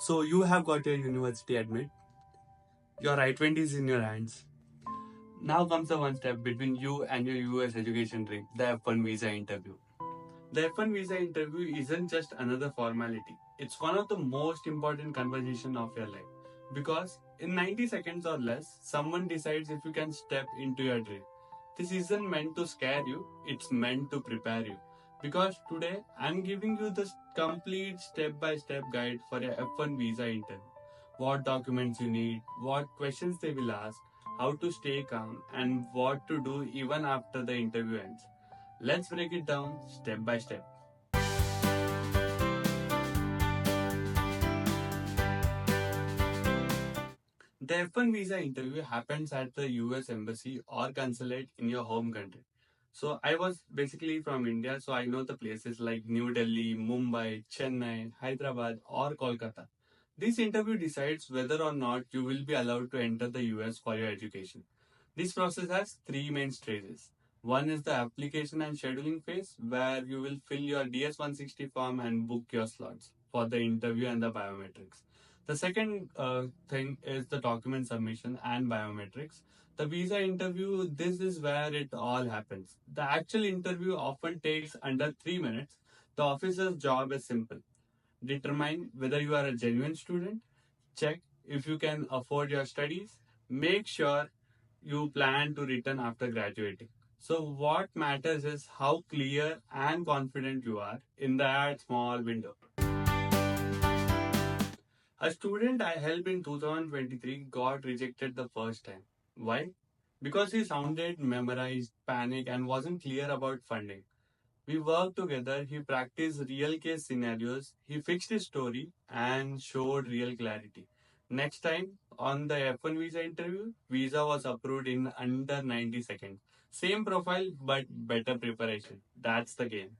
So you have got your university admit, your I-20 is in your hands. Now comes the one step between you and your US education dream, the F1 visa interview. The F1 visa interview isn't just another formality. It's one of the most important conversations of your life. Because in 90 seconds or less, someone decides if you can step into your dream. This isn't meant to scare you, it's meant to prepare you. Because today, I'm giving you the complete step-by-step guide for your F1 visa interview. What documents you need, what questions they will ask, how to stay calm, and what to do even after the interview ends. Let's break it down step by step. The F1 visa interview happens at the US Embassy or consulate in your home country. So I was basically from India, so I know the places like New Delhi, Mumbai, Chennai, Hyderabad, or Kolkata. This interview decides whether or not you will be allowed to enter the US for your education. This process has three main stages. One is the application and scheduling phase, where you will fill your DS-160 form and book your slots for the interview and the biometrics. The second thing is the document submission and biometrics. The visa interview, this is where it all happens. The actual interview often takes under 3 minutes. The officer's job is simple. Determine whether you are a genuine student, check if you can afford your studies, make sure you plan to return after graduating. So, what matters is how clear and confident you are in that small window. A student I helped in 2023 got rejected the first time. Why? Because he sounded memorized, panicked, and wasn't clear about funding. We worked together, he practiced real case scenarios, he fixed his story, and showed real clarity. Next time, on the F1 visa interview, visa was approved in under 90 seconds. Same profile, but better preparation. That's the game.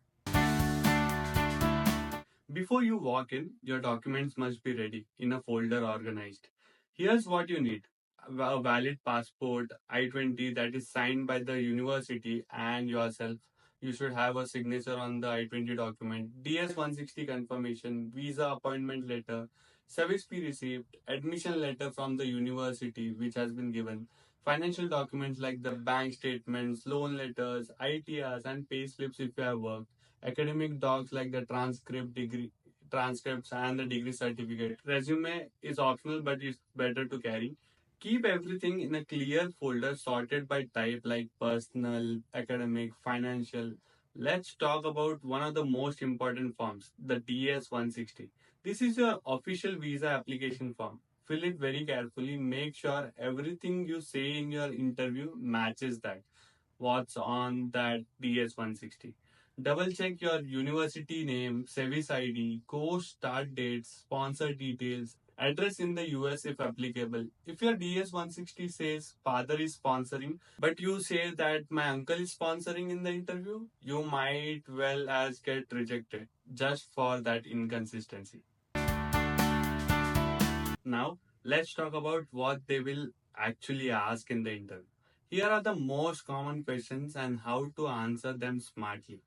Before you walk in, your documents must be ready in a folder organized. Here's what you need: a valid passport, I-20 that is signed by the university and yourself. You should have a signature on the I-20 document, DS-160 confirmation, visa appointment letter, service fee receipt, admission letter from the university which has been given, financial documents like the bank statements, loan letters, ITRs, and pay slips if you have worked, academic docs like the transcripts and the degree certificate. Resume is optional, but it's better to carry. Keep everything in a clear folder sorted by type like personal, academic, financial. Let's talk about one of the most important forms, the DS-160. This is your official visa application form. Fill it very carefully. Make sure everything you say in your interview matches that. What's on that DS-160. Double check your university name, service ID, course start dates, sponsor details, address in the US if applicable. If your DS-160 says father is sponsoring, but you say that my uncle is sponsoring in the interview, you might well as get rejected just for that inconsistency. Now, let's talk about what they will actually ask in the interview. Here are the most common questions and how to answer them smartly.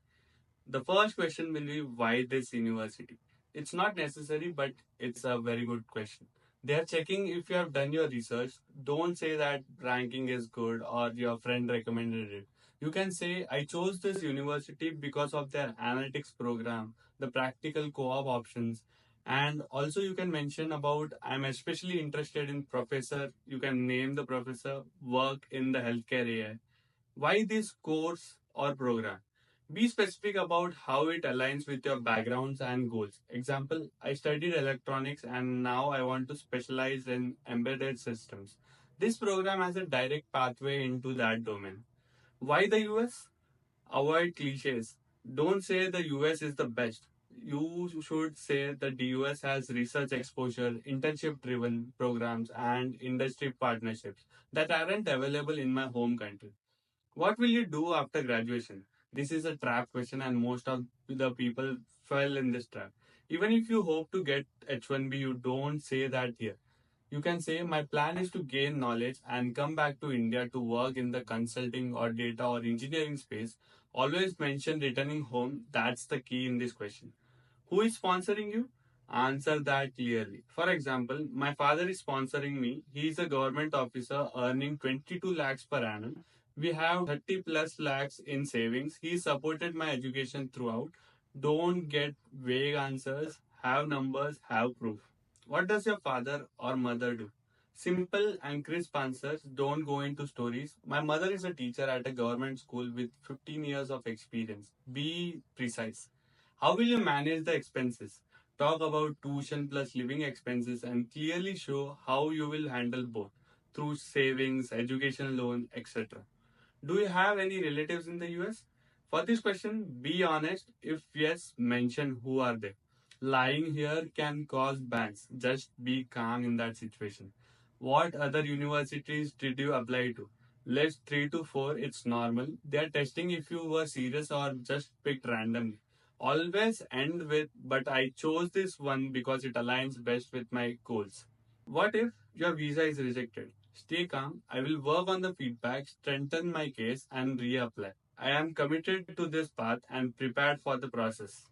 The first question will be why this university? It's not necessary, but it's a very good question. They are checking if you have done your research. Don't say that ranking is good or your friend recommended it. You can say, I chose this university because of their analytics program, the practical co op options, and also you can mention about I'm especially interested in professor. You can name the professor, work in the healthcare area. Why this course or program? Be specific about how it aligns with your backgrounds and goals. Example, I studied electronics and now I want to specialize in embedded systems. This program has a direct pathway into that domain. Why the US? Avoid cliches. Don't say the US is the best. You should say that the US has research exposure, internship driven programs, and industry partnerships that aren't available in my home country. What will you do after graduation? This is a trap question, and most of the people fell in this trap. Even if you hope to get H1B, you don't say that here. You can say, my plan is to gain knowledge and come back to India to work in the consulting or data or engineering space. Always mention returning home. That's the key in this question. Who is sponsoring you? Answer that clearly. For example, my father is sponsoring me. He is a government officer earning 22 lakhs per annum. We have 30 plus lakhs in savings. He supported my education throughout. Don't get vague answers. Have numbers, have proof. What does your father or mother do? Simple and crisp answers. Don't go into stories. My mother is a teacher at a government school with 15 years of experience. Be precise. How will you manage the expenses? Talk about tuition plus living expenses and clearly show how you will handle both through savings, education loan, etc. Do you have any relatives in the US? For this question, be honest. If yes, mention who are they. Lying here can cause bans. Just be calm in that situation. What other universities did you apply to? List 3 to 4, it's normal. They are testing if you were serious or just picked randomly. Always end with, but I chose this one because it aligns best with my goals. What if your visa is rejected? Stay calm. I will work on the feedback, strengthen my case, and reapply. I am committed to this path and prepared for the process.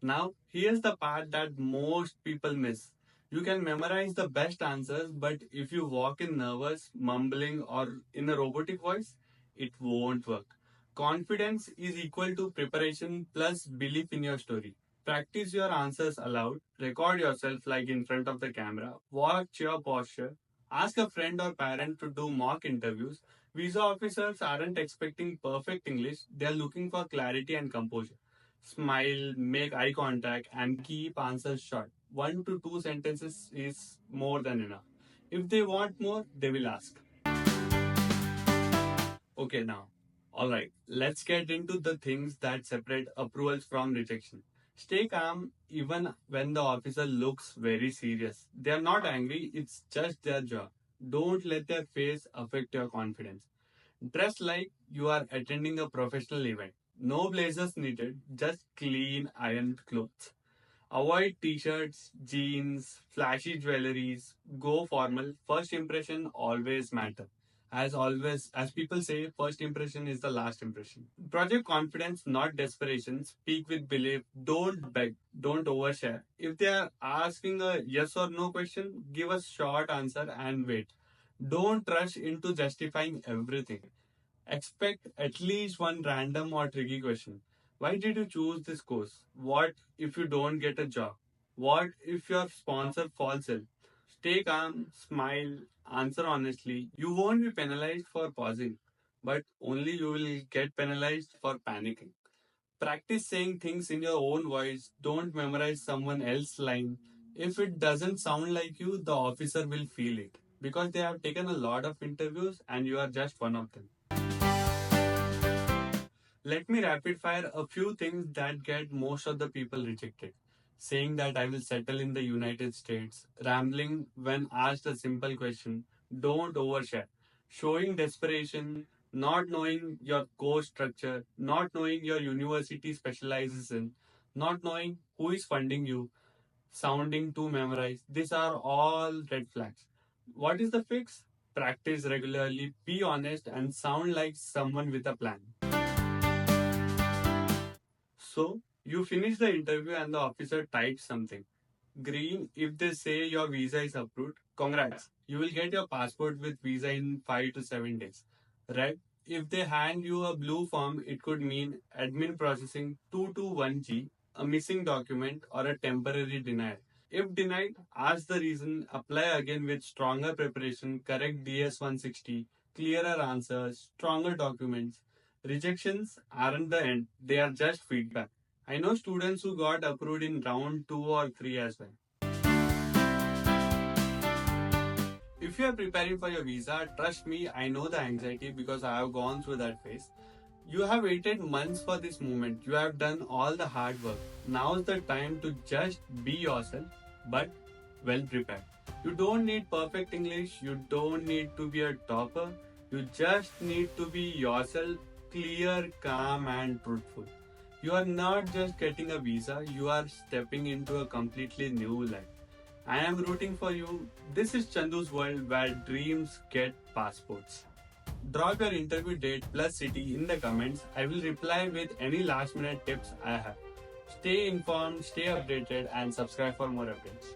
Now, here's the part that most people miss. You can memorize the best answers, but if you walk in nervous, mumbling, or in a robotic voice, it won't work. Confidence is equal to preparation plus belief in your story. Practice your answers aloud, record yourself like in front of the camera, watch your posture, ask a friend or parent to do mock interviews. Visa officers aren't expecting perfect English, they are looking for clarity and composure. Smile, make eye contact, and keep answers short. 1 to 2 sentences is more than enough. If they want more, they will ask. Okay, now. Alright, let's get into the things that separate approvals from rejection. Stay calm even when the officer looks very serious. They are not angry, it's just their job. Don't let their face affect your confidence. Dress like you are attending a professional event. No blazers needed, just clean ironed clothes. Avoid t-shirts, jeans, flashy jewelries. Go formal. First impression always matter. As people say, first impression is the last impression. Project confidence, not desperation. Speak with belief. Don't beg. Don't overshare. If they are asking a yes or no question, give a short answer and wait. Don't rush into justifying everything. Expect at least one random or tricky question. Why did you choose this course? What if you don't get a job? What if your sponsor falls ill? Stay calm, smile, answer honestly. You won't be penalized for pausing, but only you will get penalized for panicking. Practice saying things in your own voice. Don't memorize someone else's line. If it doesn't sound like you, the officer will feel it because they have taken a lot of interviews and you are just one of them. Let me rapid fire a few things that get most of the people rejected. Saying that I will settle in the United States, rambling when asked a simple question, don't overshare, showing desperation, not knowing your course structure, not knowing your university specializes in, not knowing who is funding you, sounding too memorized. These are all red flags. What is the fix? Practice regularly, be honest, and sound like someone with a plan. So, you finish the interview and the officer types something. Green if they say your visa is approved. Congrats. You will get your passport with visa in 5 to 7 days. Red if they hand you a blue form, it could mean admin processing 221G, a missing document, or a temporary denial. If denied, ask the reason, apply again with stronger preparation, correct DS 160, clearer answers, stronger documents. Rejections aren't the end, they are just feedback. I know students who got approved in round 2 or 3 as well. If you are preparing for your visa, trust me, I know the anxiety because I have gone through that phase. You have waited months for this moment. You have done all the hard work. Now is the time to just be yourself, but well prepared. You don't need perfect English. You don't need to be a topper. You just need to be yourself, clear, calm, and truthful. You are not just getting a visa, you are stepping into a completely new life. I am rooting for you. This is Chandu's world where dreams get passports. Drop your interview date plus city in the comments. I will reply with any last minute tips I have. Stay informed, stay updated, and subscribe for more updates.